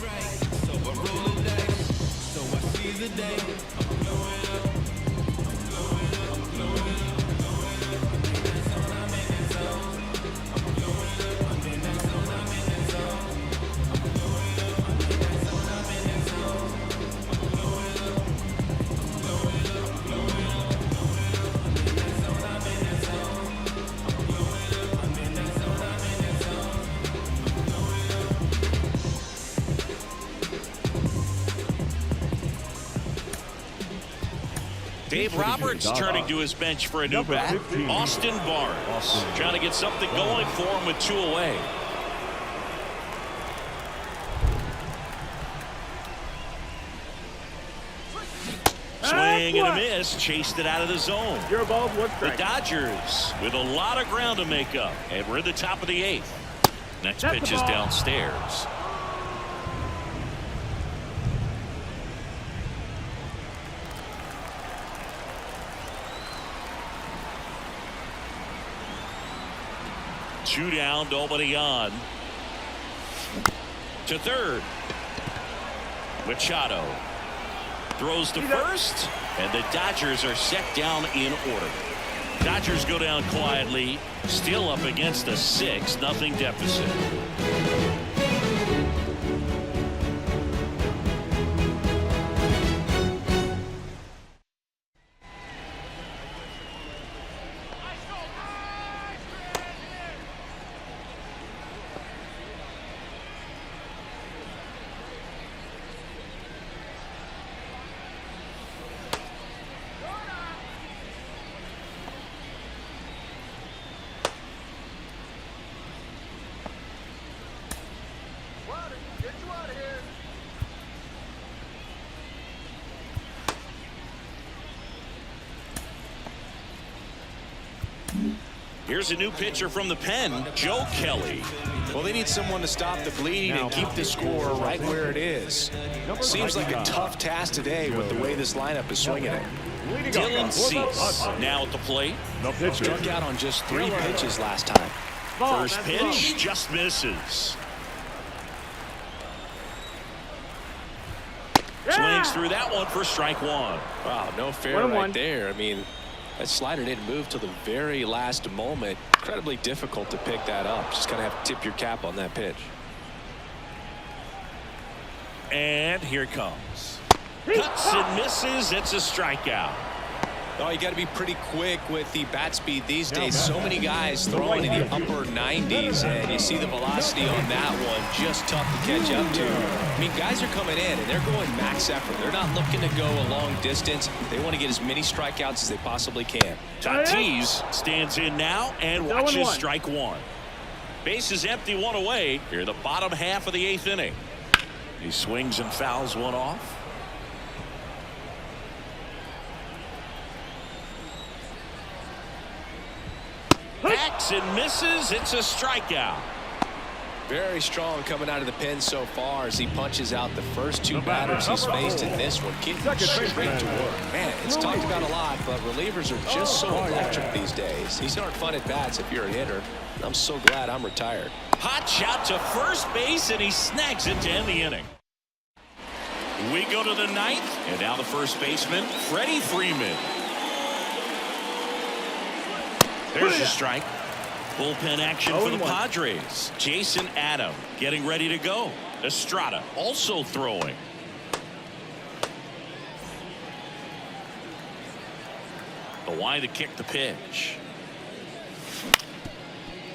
Dave Roberts turning to his bench for a new bat. Austin Barnes trying to get something going for him with 2 away. Swing and a miss. Chased it out of the zone. The Dodgers with a lot of ground to make up. And we're at the top of the 8th. Next pitch is downstairs. Two down, nobody on. To third. Machado throws to first, and the Dodgers are set down in order. Dodgers go down quietly, still up against a 6-0 deficit. Here's a new pitcher from the pen, Joe Kelly. Well, they need someone to stop the bleeding and keep the score right where it is. Seems like a tough task today with the way this lineup is swinging it. Dylan Cease now at the plate. Struck out on just 3 pitches last time. First pitch just misses. Swings through that one for strike 1. Wow, no fair right there. I mean, that slider didn't move till the very last moment. Incredibly difficult to pick that up. Just kind of have to tip your cap on that pitch. And here it comes. Cuts and misses. It's a strikeout. Oh, you got to be pretty quick with the bat speed these days. So many guys throwing in the upper 90s, and you see the velocity on that one. Just tough to catch up to. I mean, guys are coming in, and they're going max effort. They're not looking to go a long distance. They want to get as many strikeouts as they possibly can. Tatis stands in now and watches strike one. Base is empty, one away. Here, the bottom half of the 8th inning. He swings and fouls one off. Hacks and misses. It's a strikeout. Very strong coming out of the pen so far as he punches out the first 2 batters he's faced in this one. Getting straight to work. Man, it's talked about a lot, but relievers are just so electric these days. These aren't fun at bats if you're a hitter. I'm so glad I'm retired. Hot shot to first base, and he snags it to end the inning. We go to the 9th, and now the first baseman, Freddie Freeman. There's a strike. Bullpen action for the Padres. Jason Adam getting ready to go. Estrada also throwing. The line to kick the pitch.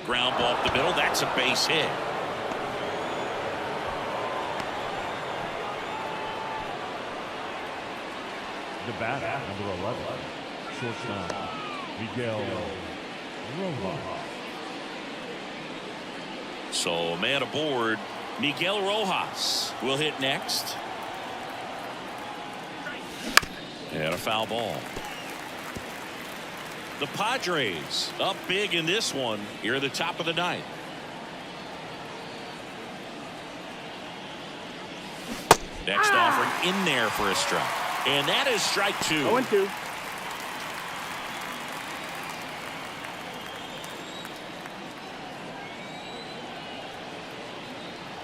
Ground ball up the middle. That's a base hit. The batter, number 11, shortstop, Miguel Rojas. So, man aboard, Miguel Rojas will hit next. And a foul ball. The Padres up big in this one here at the top of the 9th. Next offering in there for a strike. And that is strike 2. 0-2.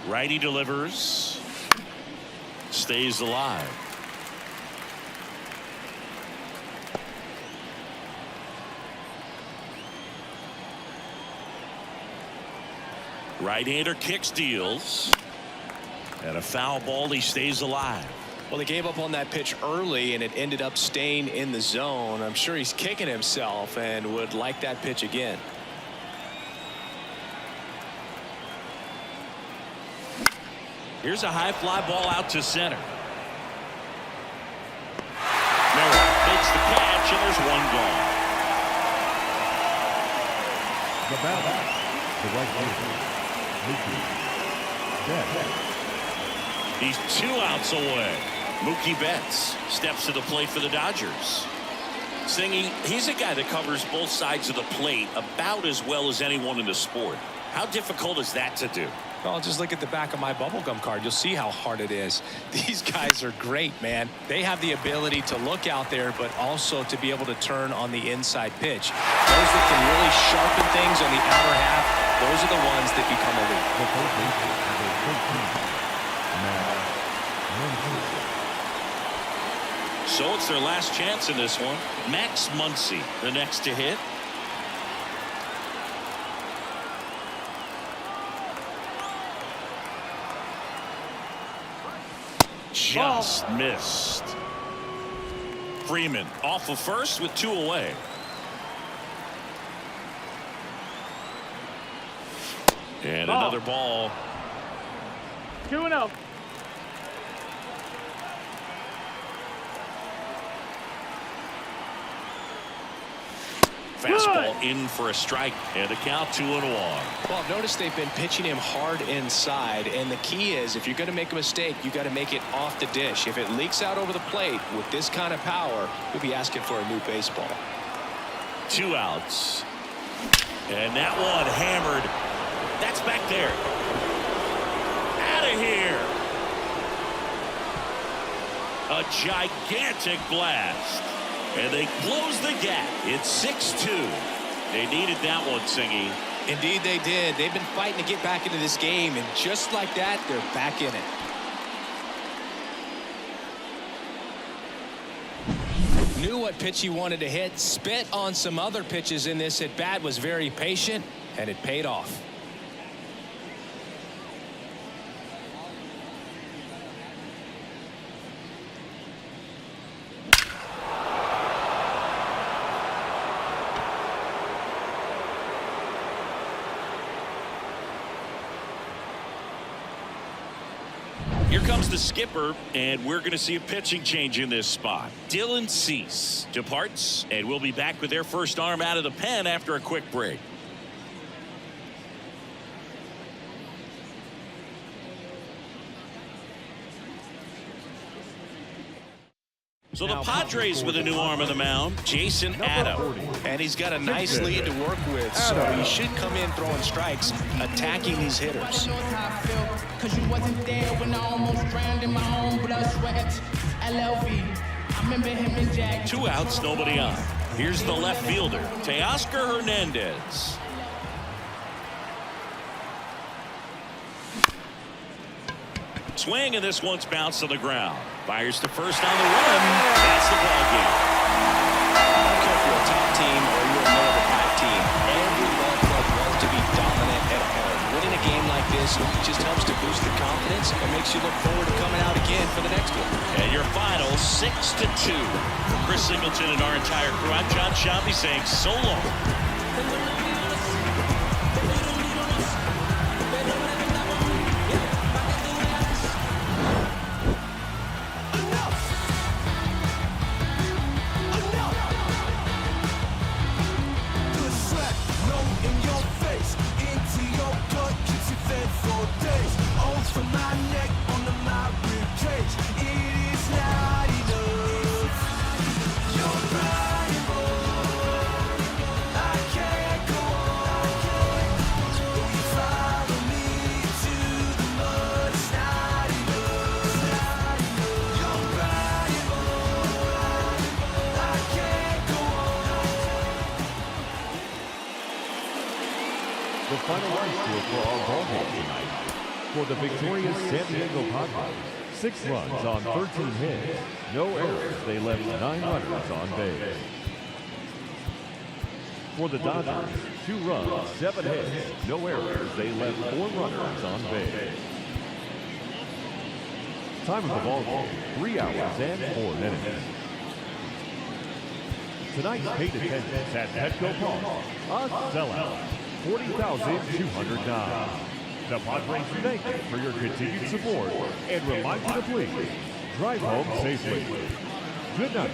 Righty delivers. Stays alive. Right-hander kicks, deals. And a foul ball. He stays alive. Well, they gave up on that pitch early, and it ended up staying in the zone. I'm sure he's kicking himself and would like that pitch again. Here's a high fly ball out to center. Miller makes the catch, and there's one gone. The batter, the right fielder, Mookie Betts. He's 2 outs away. Mookie Betts steps to the plate for the Dodgers. Singy, he's a guy that covers both sides of the plate about as well as anyone in the sport. How difficult is that to do? Well, just look at the back of my bubblegum card. You'll see how hard it is. These guys are great, man. They have the ability to look out there, but also to be able to turn on the inside pitch. Those that can really sharpen things on the outer half, those are the ones that become elite. So it's their last chance in this one. Max Muncy, the next to hit. Just missed. Freeman off of first with 2 away. And another ball. 2-0. Fastball in for a strike, and the count 2-1. Well, I've noticed they've been pitching him hard inside, and the key is if you're going to make a mistake, you got to make it off the dish. If it leaks out over the plate with this kind of power, you'll be asking for a new baseball. 2 outs, and that one hammered. That's back there. Out of here. A gigantic blast. And they close the gap. It's 6-2. They needed that one, Singy. Indeed they did. They've been fighting to get back into this game, and just like that, they're back in it. Knew what pitch he wanted to hit, spit on some other pitches in this at bat, was very patient, and it paid off. Here comes the skipper, and we're going to see a pitching change in this spot. Dylan Cease departs, and we'll be back with their first arm out of the pen after a quick break. So the Padres with a new arm on the mound, Jason Addo. And he's got a nice lead to work with, so he should come in throwing strikes, attacking these hitters. Cause you wasn't there when I almost drowned in my own blood sweat. LLV. I remember him and Jack. 2 outs, nobody on. Here's the left fielder, Teoscar Hernandez. Swing, and this one's bounced to the ground. Fires to first on the run. That's the ball game. I don't care if you're a top team or you're a middle-of-the-pack team. Every ball club wants to be dominant at home. Winning a game like this just helps to boost the confidence and makes you look forward to coming out again for the next one. And your final 6-2. For Chris Singleton and our entire crew, I'm John Schaube saying so long. The final run score for our ball game tonight. For the victorious San Diego Padres, 6 runs on 13 hits, no errors. They left 9 runners on base. For the Dodgers, 2 runs, 7 hits, no errors. They left 4 runners on base. Time of the ball game, 3 hours and 4 minutes. Tonight's paid attendance at Petco Park, a sellout. 40,209. The Padres thank you for your continued support and remind you to please drive home safely. Good night.